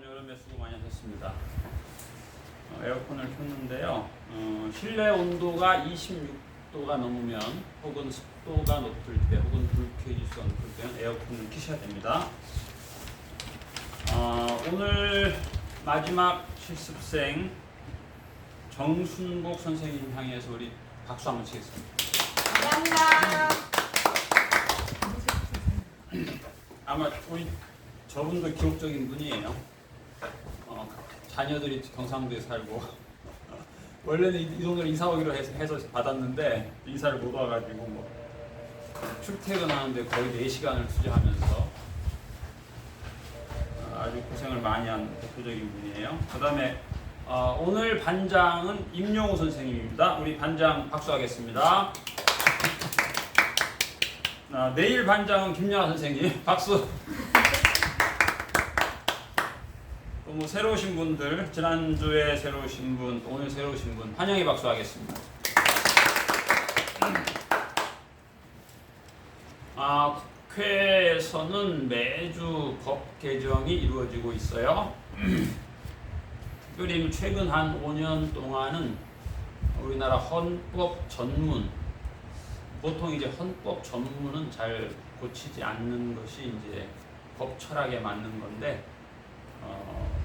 여름에 수고 많이 하셨습니다. 에어컨을 켰는데요. 실내 온도가 26도가 넘으면 혹은 습도가 높을 때 혹은 불쾌지수가 높을 때는 에어컨을 켜셔야 됩니다. 오늘 마지막 실습생 정순복 선생님 향해서 우리 박수 한번 치겠습니다. 감사합니다. 아마 우리 저분도 기록적인 분이에요. 자녀들이 경상도에 살고 원래는 이 동네로 이사 오기로 해서 받았는데 이사를 못 와가지고 뭐 출퇴근하는데 거의 4시간을 투자하면서 아주 고생을 많이 한 대표적인 분이에요. 그 다음에 오늘 반장은 임용우 선생님입니다. 우리 반장 박수하겠습니다. 내일 반장은 김영하 선생님 박수. 또 뭐 새로 오신 분들, 지난주에 새로 오신 분, 오늘 새로 오신 분 환영의 박수 하겠습니다. 국회에서는 매주 법 개정이 이루어지고 있어요. 특별히 최근 한 5년 동안은 우리나라 헌법 전문, 보통 이제 헌법 전문은 잘 고치지 않는 것이 이제 법 철학에 맞는 건데,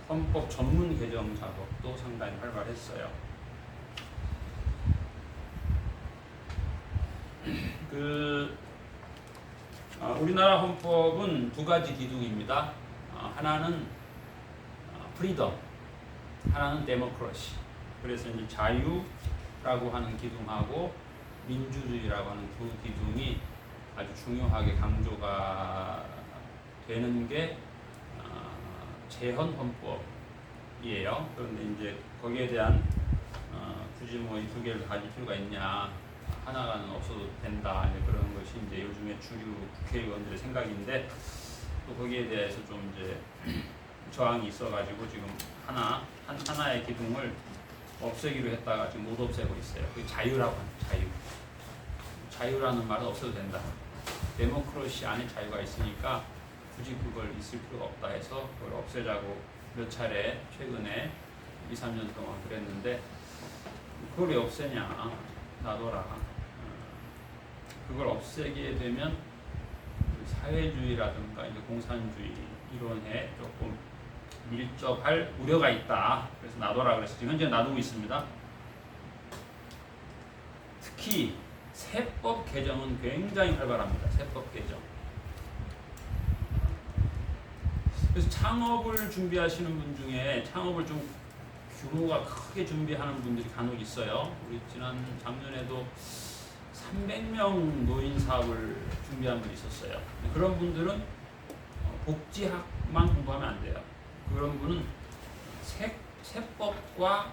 헌법 전문 개정 작업도 상당히 활발했어요. 우리나라 헌법은 두 가지 기둥입니다. 하나는 프리덤, 하나는 데모크러시. 그래서 이제 자유라고 하는 기둥하고 민주주의라고 하는 두 기둥이 아주 중요하게 강조가 되는 게 재헌 헌법이에요. 그런데 이제 거기에 대한 굳이 뭐 이 두 개를 가질 필요가 있냐, 하나는 없어도 된다, 이제 그런 것이 이제 요즘의 주류 국회의원들의 생각인데, 또 거기에 대해서 좀 이제 저항이 있어가지고 지금 하나의 기둥을 없애기로 했다가 지금 못 없애고 있어요. 그게 자유라고 하는 자유. 자유라는 말은 없어도 된다. 데모크러시 안에 자유가 있으니까 굳이 그걸 있을 필요가 없다 해서 그걸 없애자고 몇 차례 최근에 2, 3년 동안 그랬는데, 그걸 왜 없애냐, 놔둬라. 그걸 없애게 되면 사회주의라든가 이제 공산주의 이론에 조금 밀접할 우려가 있다. 그래서 놔둬라 그래서 지금 현재 놔두고 있습니다. 특히 세법 개정은 굉장히 활발합니다. 세법 개정. 그래서 창업을 준비하시는 분 중에 창업을 좀 규모가 크게 준비하는 분들이 간혹 있어요. 우리 작년에도 300명 노인 사업을 준비한 분이 있었어요. 그런 분들은 복지학만 공부하면 안 돼요. 그런 분은 세법과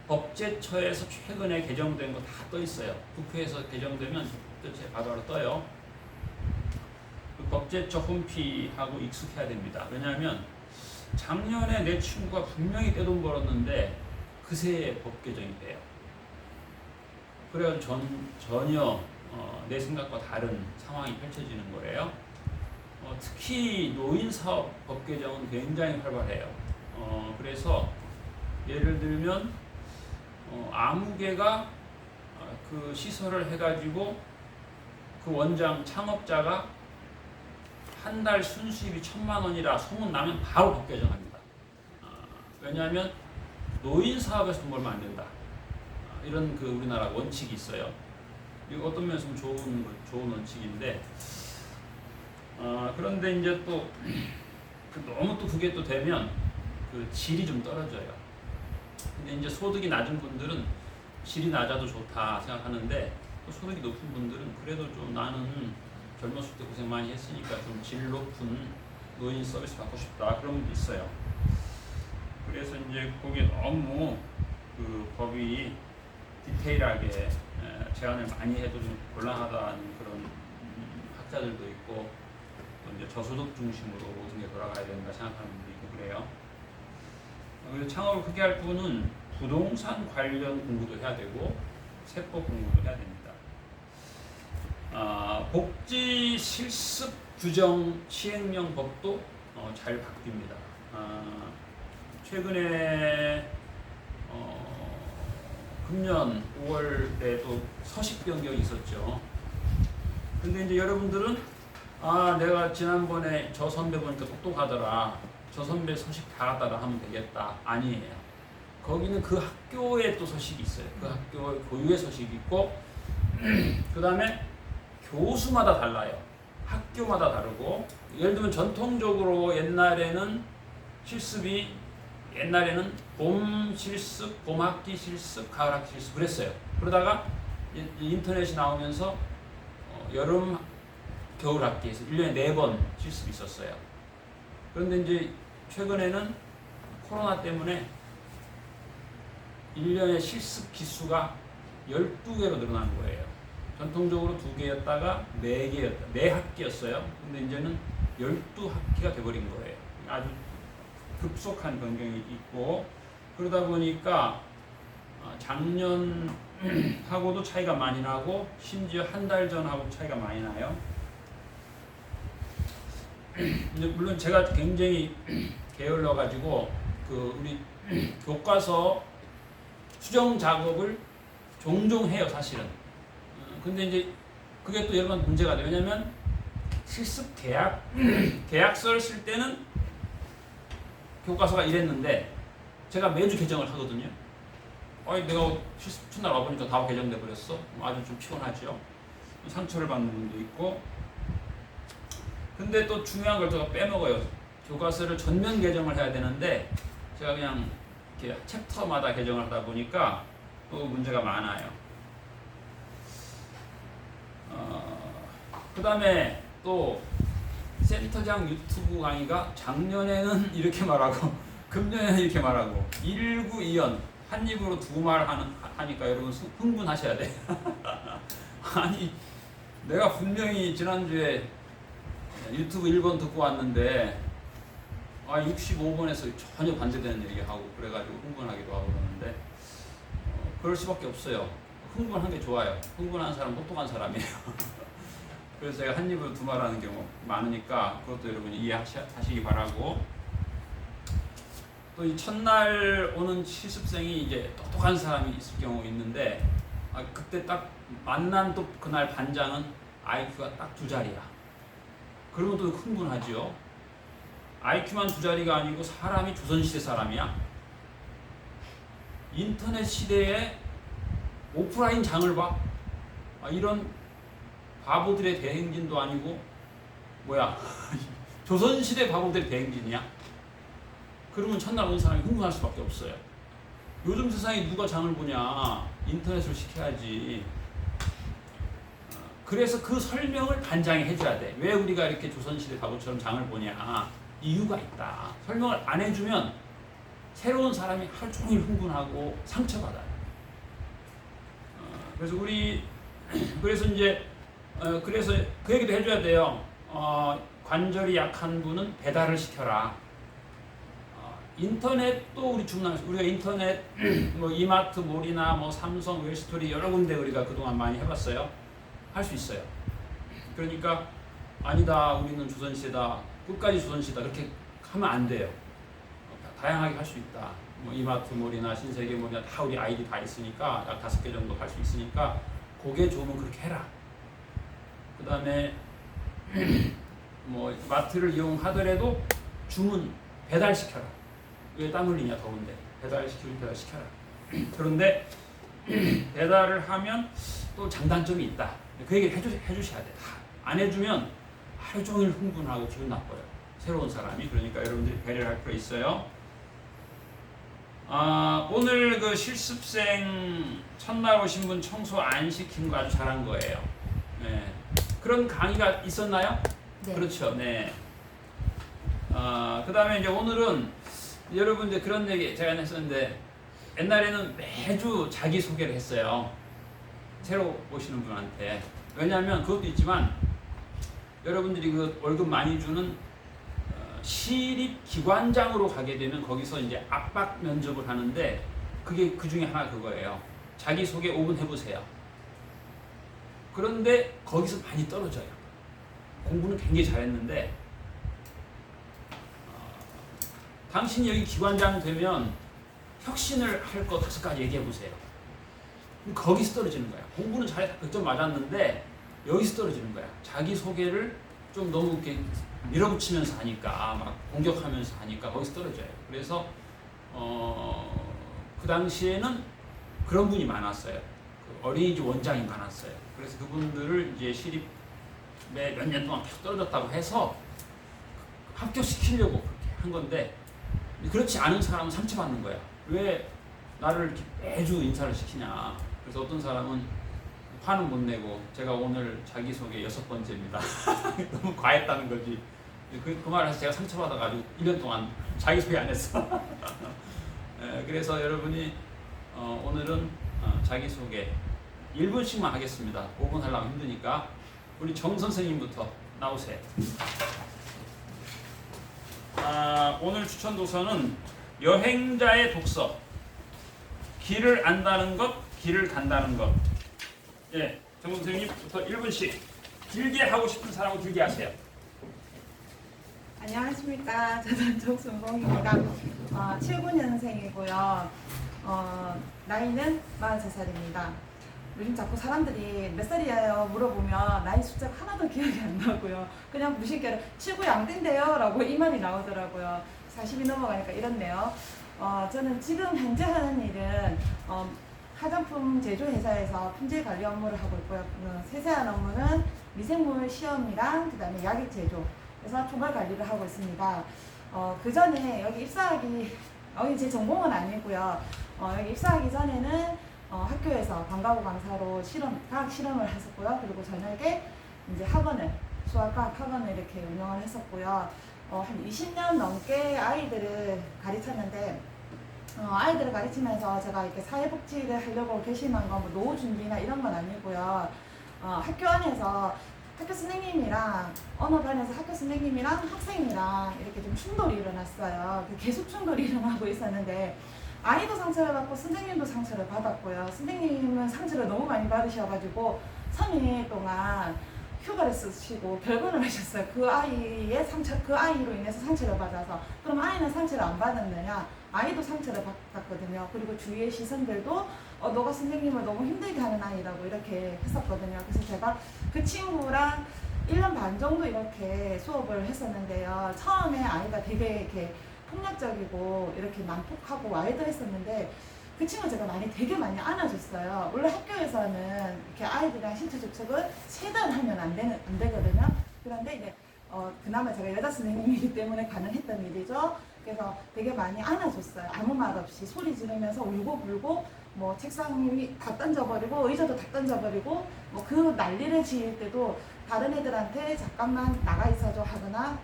법제처에서 최근에 개정된 거 다 떠 있어요. 국회에서 개정되면 법제처에 바로바로 떠요. 그 법제처 홈피하고 익숙해야 됩니다. 왜냐하면 작년에 내 친구가 분명히 떼돈 벌었는데 그새에 법 개정이 돼요. 그래서 전혀 내 생각과 다른 상황이 펼쳐지는 거예요. 특히 노인사업 법 개정은 굉장히 활발해요. 그래서 예를 들면 아무개가 그 시설을 해가지고 그 원장 창업자가 한 달 순수입이 1,000만 원이라 소문 나면 바로 법 개정합니다. 왜냐하면 노인 사업에서 돈 벌면 안 된다. 이런 그 우리나라 원칙이 있어요. 이거 어떤 면에서 좋은 원칙인데, 그런데 이제 또 너무 또 그게 또 되면 그 질이 좀 떨어져요. 근데 이제 소득이 낮은 분들은 질이 낮아도 좋다 생각하는데, 또 소득이 높은 분들은 그래도 좀 나는 젊었을 때 고생 많이 했으니까 좀 질 높은 노인 서비스 받고 싶다, 그런 분도 있어요. 그래서 이제 거기에 너무 그 법이 디테일하게 제안을 많이 해도 좀 곤란하다는 그런 학자들도 있고, 또 이제 저소득 중심으로 모든 게 돌아가야 된다 생각하는 분도 있고 그래요. 그래서 창업을 크게 할 분은 부동산 관련 공부도 해야 되고 세법 공부도 해야 됩니다. 복지 실습 규정 시행령 법도 잘 바뀝니다. 최근에 금년 5월에도 서식 변경이 있었죠. 근데 이제 여러분들은 내가 지난번에 저 선배 보니까 똑똑하더라. 저 선배 서식 다 따라 하면 되겠다. 아니에요. 거기는 그 학교에 또 서식이 있어요. 그 학교 고유의 서식이 있고 그 다음에 교수마다 달라요. 학교마다 다르고 예를 들면 전통적으로 옛날에는 봄 실습, 봄학기 실습, 가을학기 실습 그랬어요. 그러다가 인터넷이 나오면서 여름, 겨울학기에서 1년에 4번 실습이 있었어요. 그런데 이제 최근에는 코로나 때문에 1년에 실습 기수가 12개로 늘어난 거예요. 전통적으로 2개였다가 4학기였어요. 근데 이제는 12학기가 돼버린 거예요. 아주 급속한 변경이 있고 그러다 보니까 작년하고도 차이가 많이 나고 심지어 한 달 전하고 차이가 많이 나요. 물론 제가 굉장히 게을러 가지고 우리 교과서 수정 작업을 종종 해요, 사실은. 근데 이제 그게 또 여러 번 문제가 돼요. 왜냐면 실습 계약서를 쓸 때는 교과서가 이랬는데 제가 매주 개정을 하거든요. 내가 실습 첫날 와보니까 다 개정돼 버렸어. 아주 좀 피곤하죠. 상처를 받는 분도 있고. 근데 또 중요한 걸 제가 빼먹어요. 교과서를 전면 개정을 해야 되는데 제가 그냥 이렇게 챕터마다 개정을 하다 보니까 또 문제가 많아요. 그 다음에 또 센터장 유튜브 강의가 작년에는 이렇게 말하고 금년에는 이렇게 말하고 1구2연 한 입으로 두 말 하니까 여러분 흥분하셔야 돼. 아니 내가 분명히 지난주에 유튜브 1번 듣고 왔는데 65번에서 전혀 반대되는 얘기하고 그래가지고 흥분하기도 하고 그러는데 그럴 수밖에 없어요. 흥분한 게 좋아요. 흥분한 사람 똑똑한 사람이에요. 그래서 제가 한 입으로 두 말 하는 경우 많으니까 그것도 여러분이 이해하시기 바라고. 또 이 첫날 오는 실습생이 이제 똑똑한 사람이 있을 경우 있는데 그때 딱 만난 또 그날 반장은 IQ가 딱 2자리야. 그러면 또 흥분하죠. IQ만 2자리가 아니고 사람이 조선시대 사람이야. 인터넷 시대에 오프라인 장을 봐. 이런 바보들의 대행진도 아니고 조선시대 바보들의 대행진이야. 그러면 첫날 온 사람이 흥분할 수밖에 없어요. 요즘 세상에 누가 장을 보냐. 인터넷으로 시켜야지. 그래서 그 설명을 반장이 해줘야 돼. 왜 우리가 이렇게 조선시대 바보처럼 장을 보냐. 이유가 있다. 설명을 안 해주면 새로운 사람이 하루 종일 흥분하고 상처받아요. 그래서 이제 그래서 그 얘기도 해줘야 돼요. 관절이 약한 분은 배달을 시켜라. 인터넷도 우리 중남에서 우리가 인터넷 이마트 몰이나 삼성 웰스토리 여러 군데 우리가 그동안 많이 해봤어요. 할 수 있어요. 그러니까 아니다 우리는 조선시대다 끝까지 조선시대다 그렇게 하면 안 돼요. 다양하게 할 수 있다. 이마트 몰이나 신세계 몰이나 다 우리 아이디 다 있으니까 약 5개 정도 할 수 있으니까 그게 좋으면 그렇게 해라. 그 다음에 마트를 이용하더라도 주문 배달시켜라. 왜 땀 흘리냐 더운데 배달시켜라. 그런데 배달을 하면 또 장단점이 있다. 그 얘기를 해주셔야 돼. 안 해주면 하루 종일 흥분하고 기분 나빠요. 새로운 사람이. 그러니까 여러분들이 배려를 할 필요 있어요. 오늘 그 실습생 첫날 오신 분 청소 안 시킨 거 아주 잘한 거예요. 네. 그런 강의가 있었나요? 네. 그렇죠. 네. 그 다음에 이제 오늘은 여러분들 그런 얘기 제가 했었는데 옛날에는 매주 자기소개를 했어요. 새로 오시는 분한테. 왜냐하면 그것도 있지만 여러분들이 그 월급 많이 주는 시립기관장으로 가게 되면 거기서 이제 압박 면접을 하는데 그게 그 중에 하나 그거예요. 자기소개 5분 해보세요. 그런데 거기서 많이 떨어져요. 공부는 굉장히 잘했는데 당신이 여기 기관장 되면 혁신을 할 것 5가지 얘기해 보세요. 거기서 떨어지는 거야. 공부는 잘 100점 맞았는데 여기서 떨어지는 거야. 자기 소개를 좀 너무 이렇게 밀어붙이면서 하니까, 막 공격하면서 하니까 거기서 떨어져요. 그래서 그 당시에는 그런 분이 많았어요. 그 어린이집 원장이 많았어요. 그래서 그분들을 이제 시립에 몇 년 동안 계속 떨어졌다고 해서 합격시키려고 그렇게 한 건데, 그렇지 않은 사람은 상처받는 거야. 왜 나를 이렇게 매주 인사를 시키냐. 그래서 어떤 사람은 화는 못 내고, 제가 오늘 자기소개 6번째입니다. 너무 과했다는 거지. 그 말을 해서 제가 상처받아가지고 1년 동안 자기소개 안 했어. 그래서 여러분이 오늘은 자기소개 1분씩만 하겠습니다. 5분 하려면 힘드니까. 우리 정 선생님부터 나오세요. 오늘 추천 도서는 여행자의 독서. 길을 안다는 것, 길을 간다는 것. 예, 정 선생님부터 1분씩. 길게 하고 싶은 사람은 길게 하세요. 안녕하십니까. 저는 정순봉입니다. 79년생이고요. 나이는 43살입니다. 요즘 자꾸 사람들이 몇 살이에요 물어보면 나이 숫자가 하나도 기억이 안 나고요. 그냥 무식해로 79 양띠인데요 라고 이 말이 나오더라고요. 40이 넘어가니까 이렇네요. 저는 지금 현재 하는 일은 화장품 제조회사에서 품질 관리 업무를 하고 있고요. 세세한 업무는 미생물 시험이랑 그 다음에 약액 제조, 그래서 총괄 관리를 하고 있습니다. 그 전에 여기 입사하기, 여기 제 전공은 아니고요. 여기 입사하기 전에는 학교에서 방과후 강사로 과학 실험을 했었고요. 그리고 저녁에 이제 학원을, 수학과학 학원을 이렇게 운영을 했었고요. 한 20년 넘게 아이들을 가르쳤는데, 아이들을 가르치면서 제가 이렇게 사회복지를 하려고 결심한 건 뭐 노후 준비나 이런 건 아니고요. 학교 안에서 학교 선생님이랑, 어느 반에서 학교 선생님이랑 학생이랑 이렇게 좀 충돌이 일어났어요. 계속 충돌이 일어나고 있었는데, 아이도 상처를 받고 선생님도 상처를 받았고요. 선생님은 상처를 너무 많이 받으셔가지고 3일 동안 휴가를 쓰시고 별거를 하셨어요. 그 아이로 인해서 상처를 받아서. 그럼 아이는 상처를 안 받았느냐? 아이도 상처를 받았거든요. 그리고 주위의 시선들도 너가 선생님을 너무 힘들게 하는 아이라고 이렇게 했었거든요. 그래서 제가 그 친구랑 1년 반 정도 이렇게 수업을 했었는데요. 처음에 아이가 되게 이렇게 폭력적이고 이렇게 난폭하고 와이드 했었는데, 그 친구 제가 되게 많이 안아줬어요. 원래 학교에서는 이렇게 아이들이랑 신체 접촉을 최대한 하면 안 되거든요. 그런데 이제 그나마 제가 여자 선생님이기 때문에 가능했던 일이죠. 그래서 되게 많이 안아줬어요. 아무 말 없이 소리 지르면서 울고 불고, 뭐 책상 위 다 던져버리고 의자도 다 던져버리고, 뭐 그 난리를 지을 때도 다른 애들한테 잠깐만 나가 있어줘 하거나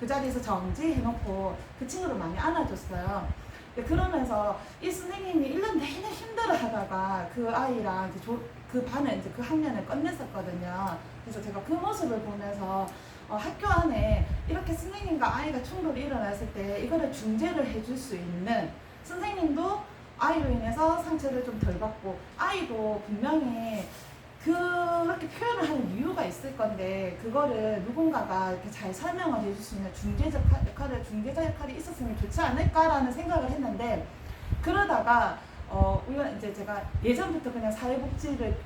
그 자리에서 정지해놓고 그 친구를 많이 안아줬어요. 그러면서 이 선생님이 1년 내내 힘들어 하다가 그 아이랑 이제 그 반을 이제 그 학년을 끝냈었거든요. 그래서 제가 그 모습을 보면서 학교 안에 이렇게 선생님과 아이가 충돌이 일어났을 때 이거를 중재를 해줄 수 있는, 선생님도 아이로 인해서 상처를 좀 덜 받고, 아이도 분명히 그렇게 표현을 하는 이유가 있을 건데, 그거를 누군가가 이렇게 잘 설명을 해줄 수 있는 중재자 역할이 있었으면 좋지 않을까라는 생각을 했는데, 그러다가 이제 제가 예전부터 그냥 사회복지를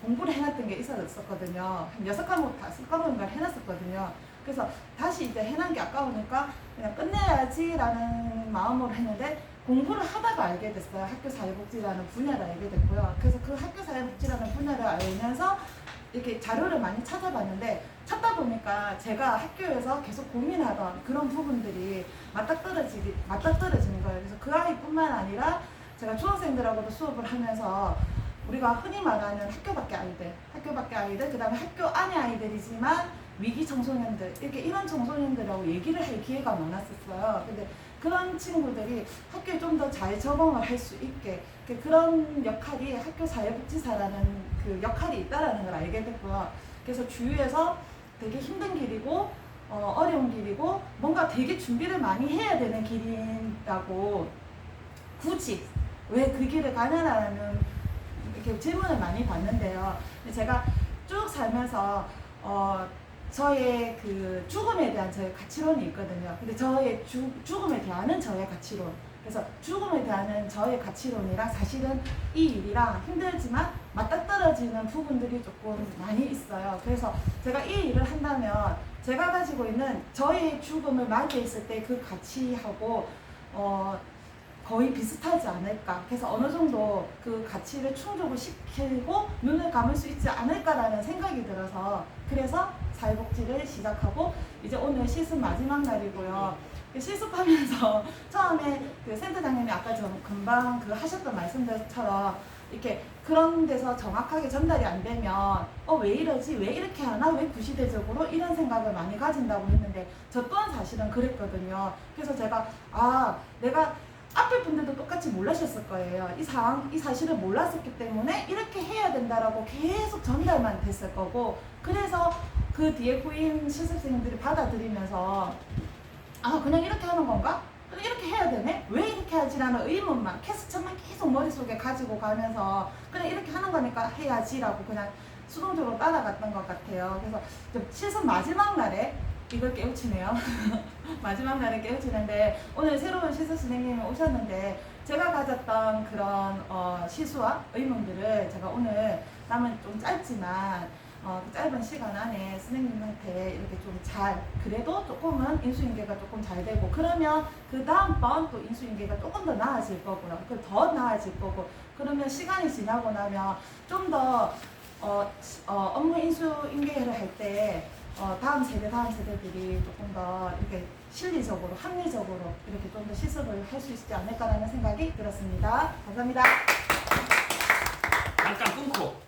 공부를 해놨던 게 있었거든요. 한 6과목, 5과목인가 해놨었거든요. 그래서 다시 이제 해놓은 게 아까우니까 그냥 끝내야지라는 마음으로 했는데, 공부를 하다가 알게 됐어요. 학교 사회복지라는 분야를 알게 됐고요. 그래서 그 학교 사회복지라는 분야를 알면서 이렇게 자료를 많이 찾아봤는데, 찾다 보니까 제가 학교에서 계속 고민하던 그런 부분들이 맞닥뜨려지는 거예요. 그래서 그 아이뿐만 아니라 제가 중학생들하고도 수업을 하면서 우리가 흔히 말하는 학교 밖의 아이들, 그 다음에 학교 안의 아이들이지만 위기 청소년들, 이렇게 이런 청소년들하고 얘기를 할 기회가 많았었어요. 근데 그런 친구들이 학교에 좀 더 잘 적응을 할 수 있게, 그런 역할이 학교 사회복지사라는 그 역할이 있다는 걸 알게 됐고요. 그래서 주위에서 되게 힘든 길이고 어려운 길이고 뭔가 되게 준비를 많이 해야 되는 길이라고, 굳이 왜 그 길을 가냐라는 이렇게 질문을 많이 받는데요. 제가 쭉 살면서 저의 그 죽음에 대한 저의 가치론이 있거든요. 근데 저의 죽음에 대한 저의 가치론. 그래서 죽음에 대한 저의 가치론이랑 사실은 이 일이랑 힘들지만 맞닥뜨려지는 부분들이 조금 많이 있어요. 그래서 제가 이 일을 한다면 제가 가지고 있는 저의 죽음을 맞이했을 때 그 가치하고 거의 비슷하지 않을까. 그래서 어느 정도 그 가치를 충족을 시키고 눈을 감을 수 있지 않을까라는 생각이 들어서 그래서 사회복지를 시작하고 이제 오늘 실습 마지막 날이고요. 실습하면서 처음에 그 센터장님이 아까 금방 그 하셨던 말씀들처럼 이렇게 그런 데서 정확하게 전달이 안 되면 왜 이러지? 왜 이렇게 하나? 왜 구시대적으로? 이런 생각을 많이 가진다고 했는데 저 또한 사실은 그랬거든요. 그래서 제가 내가 앞에 분들도 똑같이 몰라셨을 거예요. 이 사실을 몰랐었기 때문에 이렇게 해야 된다라고 계속 전달만 됐을 거고 그래서 그 뒤에 후임 실습생들이 받아들이면서 그냥 이렇게 하는 건가? 그냥 이렇게 해야 되네? 왜 이렇게 하지라는 의문만 캐스처만 계속 머릿속에 가지고 가면서 그냥 이렇게 하는 거니까 해야지라고 그냥 수동적으로 따라갔던 것 같아요. 그래서 실습 마지막 날에 이걸 깨우치네요. 마지막 날에 깨우치는데 오늘 새로운 실습 선생님이 오셨는데 제가 가졌던 그런 시수와 의문들을 제가 오늘 남은 좀 짧지만 그 짧은 시간 안에 선생님한테 이렇게 좀 그래도 조금은 인수인계가 조금 잘 되고 그러면 그 다음번 또 인수인계가 조금 더 나아질 거고요. 더 나아질 거고 그러면 시간이 지나고 나면 좀 더 업무 인수인계를 할 때 다음 세대들이 조금 더 이렇게 실리적으로 합리적으로 이렇게 좀 더 실습을 할 수 있지 않을까라는 생각이 들었습니다. 감사합니다. 잠깐 끊고